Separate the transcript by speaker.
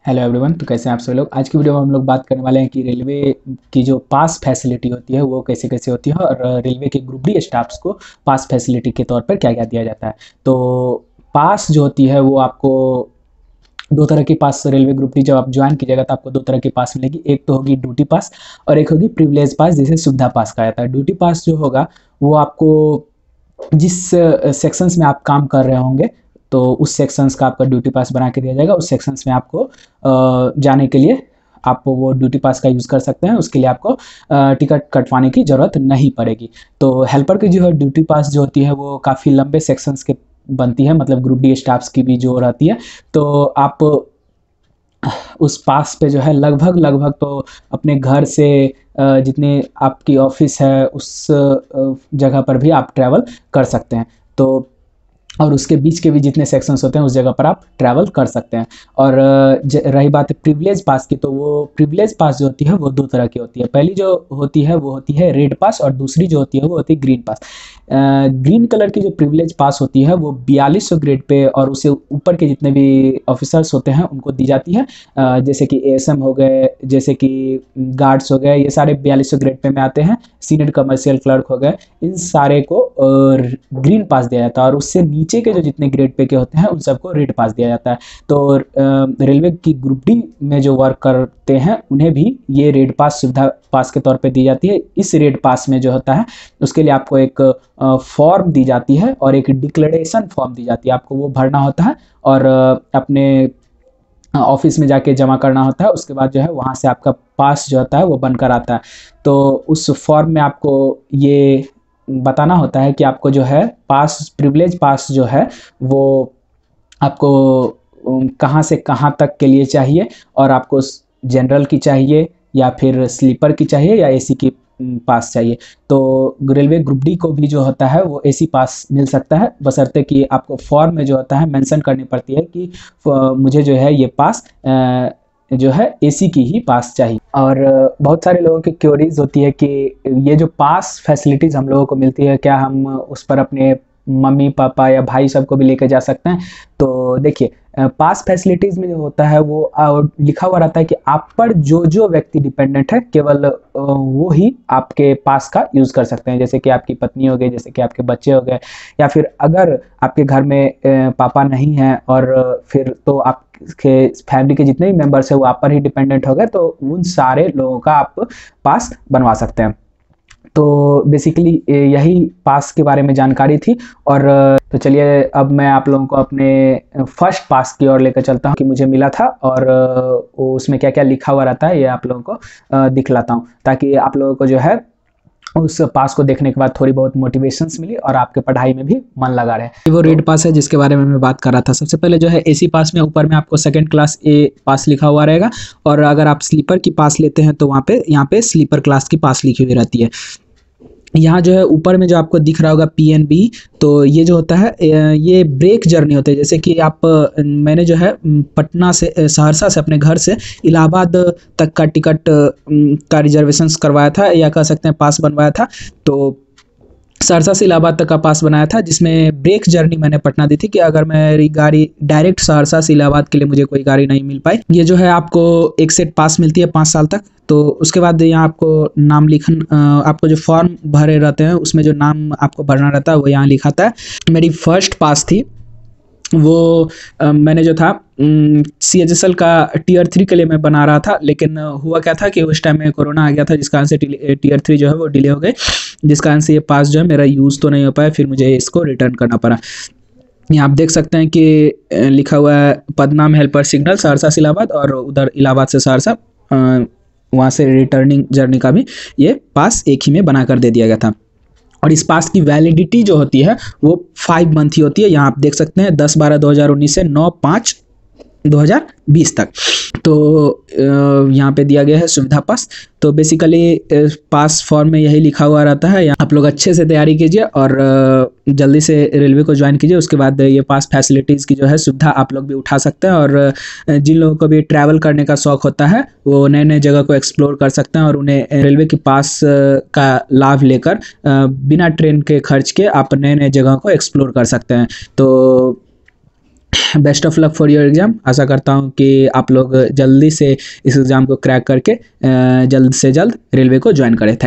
Speaker 1: Hello everyone. तो कैसे हैं आप सभी लोग। आज की वीडियो में हम लोग बात करने वाले हैं कि रेलवे की जो पास फैसिलिटी होती है वो कैसे कैसे होती है और रेलवे के ग्रुप डी स्टाफ्स को पास फैसिलिटी के तौर पर क्या क्या दिया जाता है। तो पास जो होती है वो आपको दो तरह की पास, रेलवे ग्रुप डी जब आप ज्वाइन कीजिएगा तो आपको दो तरह की पास मिलेगी। एक तो होगी ड्यूटी पास और एक होगी प्रिविलेज पास, जिसे सुविधा पास कहा जाता है। ड्यूटी पास जो होगा वो आपको जिस सेक्शंस में आप काम कर रहे होंगे तो उस सेक्शंस का आपका ड्यूटी पास बना के दिया जाएगा। उस सेक्शंस में आपको जाने के लिए आप वो ड्यूटी पास का यूज़ कर सकते हैं। उसके लिए आपको टिकट कटवाने की ज़रूरत नहीं पड़ेगी। तो हेल्पर की जो है ड्यूटी पास जो होती है वो काफ़ी लंबे सेक्शंस के बनती है, मतलब ग्रुप डी स्टाफ्स की भी जो रहती है। तो आप उस पास पे जो है लगभग तो अपने घर से जितने आपकी ऑफिस है उस जगह पर भी आप ट्रैवल कर सकते हैं। तो और उसके बीच के भी जितने सेक्शंस होते हैं उस जगह पर आप ट्रैवल कर सकते हैं। और रही बात प्रिविलेज पास की, तो वो प्रिविलेज पास जो होती है वो दो तरह की होती है। पहली जो होती है वो होती है रेड पास और दूसरी जो होती है वो होती है ग्रीन पास। ग्रीन कलर की जो प्रिविलेज पास होती है वो 4200 ग्रेड पे और उससे ऊपर के जितने भी ऑफिसर्स होते हैं उनको दी जाती है। जैसे कि एएसएम हो गए, जैसे कि गार्ड्स हो गए, ये सारे 4200 ग्रेड पे में आते हैं। सीनियर कमर्शियल क्लर्क हो गए, इन सारे को ग्रीन पास दिया जाता है। और उससे नीचे के जो जितने ग्रेड पे के होते हैं उन सबको रेड पास दिया जाता है। तो रेलवे की ग्रुप डी में जो वर्क करते हैं उन्हें भी ये रेड पास सुविधा पास के तौर पे दी जाती है। इस रेड पास में जो होता है उसके लिए आपको एक फॉर्म दी जाती है और एक डिक्लेरेशन फॉर्म दी जाती है। आपको वो भरना होता है और अपने ऑफिस में जाके जमा करना होता है। उसके बाद जो है वहाँ से आपका पास जो होता है वो बनकर आता है। तो उस फॉर्म में आपको ये बताना होता है कि आपको जो है पास, प्रिविलेज पास जो है वो आपको कहाँ से कहाँ तक के लिए चाहिए और आपको जनरल की चाहिए या फिर स्लीपर की चाहिए या एसी की पास चाहिए। तो रेलवे ग्रुप डी को भी जो होता है वो एसी पास मिल सकता है, बशर्ते कि आपको फॉर्म में जो होता है मेंशन करनी पड़ती है कि मुझे जो है ये पास जो है एसी की ही पास चाहिए। और बहुत सारे लोगों की क्योरीज होती है कि ये जो पास फैसिलिटीज़ हम लोगों को मिलती है क्या हम उस पर अपने मम्मी पापा या भाई सबको भी लेके जा सकते हैं। तो देखिए पास फैसिलिटीज़ में जो होता है वो लिखा हुआ रहता है कि आप पर जो जो व्यक्ति डिपेंडेंट है केवल वो ही आपके पास का यूज़ कर सकते हैं। जैसे कि आपकी पत्नी हो गई, जैसे कि आपके बच्चे हो गए, या फिर अगर आपके घर में पापा नहीं हैं और फिर तो आपके फैमिली के जितने भी मेंबर्स हैं वो आप पर ही डिपेंडेंट हो गए, तो उन सारे लोगों का आप पास बनवा सकते हैं। तो बेसिकली यही पास के बारे में जानकारी थी। और तो चलिए अब मैं आप लोगों को अपने फर्स्ट पास की ओर लेकर चलता हूँ कि मुझे मिला था और उसमें क्या क्या लिखा हुआ रहता है ये आप लोगों को दिखलाता हूँ, ताकि आप लोगों को जो है उस पास को देखने के बाद थोड़ी बहुत मोटिवेशंस मिली और आपके पढ़ाई में भी मन लगा रहे। वो रेड पास है जिसके बारे में मैं बात कर रहा था। सबसे पहले जो है एसी पास में ऊपर में आपको सेकंड क्लास ए पास लिखा हुआ रहेगा और अगर आप स्लीपर की पास लेते हैं तो यहाँ पे स्लीपर क्लास की पास लिखी हुई रहती है। यहाँ जो है ऊपर में जो आपको दिख रहा होगा पीएनबी, तो ये जो होता है ये ब्रेक जर्नी होते हैं। जैसे कि आप मैंने जो है पटना से, सहरसा से, अपने घर से इलाहाबाद तक का टिकट का रिजर्वेशंस करवाया था या कह सकते हैं पास बनवाया था। तो सहरसा से इलाहाबाद तक का पास बनाया था जिसमें ब्रेक जर्नी मैंने पटना दी थी कि अगर मेरी गाड़ी डायरेक्ट सहरसा से इलाहाबाद के लिए मुझे कोई गाड़ी नहीं मिल पाई, ये जो है आपको एक सेट पास मिलती है 5 साल तक। तो उसके बाद यहाँ आपको नाम आपको जो फॉर्म भरे रहते हैं उसमें जो नाम आपको भरना रहता है वो यहाँ लिखाता है। मेरी फर्स्ट पास थी वो मैंने जो था CHSL का Tier 3 के लिए मैं बना रहा था, लेकिन हुआ क्या था कि उस टाइम में कोरोना आ गया था जिस कारण से Tier 3 जो है वो डिले हो गए, जिस कारण से ये पास जो है मेरा यूज़ तो नहीं हो पाया, फिर मुझे इसको रिटर्न करना पड़ा। यहाँ आप देख सकते हैं कि लिखा हुआ है पदनाम हेल्पर सिग्नल सहरसा से इलाहाबाद और उधर इलाहाबाद से सहरसा, वहाँ से रिटर्निंग जर्नी का भी ये पास एक ही में बना कर दे दिया गया था। और इस पास की वैलिडिटी जो होती है वो 5 मंथ ही होती है। यहाँ आप देख सकते हैं 10/12/2019 से 9/5/2020 तक। तो यहाँ पे दिया गया है सुविधा पास। तो बेसिकली पास फॉर्म में यही लिखा हुआ रहता है। आप लोग अच्छे से तैयारी कीजिए और जल्दी से रेलवे को ज्वाइन कीजिए। उसके बाद ये पास फैसिलिटीज़ की जो है सुविधा आप लोग भी उठा सकते हैं। और जिन लोगों को भी ट्रैवल करने का शौक़ होता है वो नए नए जगह को एक्सप्लोर कर सकते हैं और उन्हें रेलवे के पास का लाभ लेकर बिना ट्रेन के खर्च के आप नए नए जगह को एक्सप्लोर कर सकते हैं। तो best of luck for your exam. आशा करता हूँ कि आप लोग जल्दी से इस एग्ज़ाम को क्रैक करके जल्द से जल्द रेलवे को ज्वाइन करें। थैंक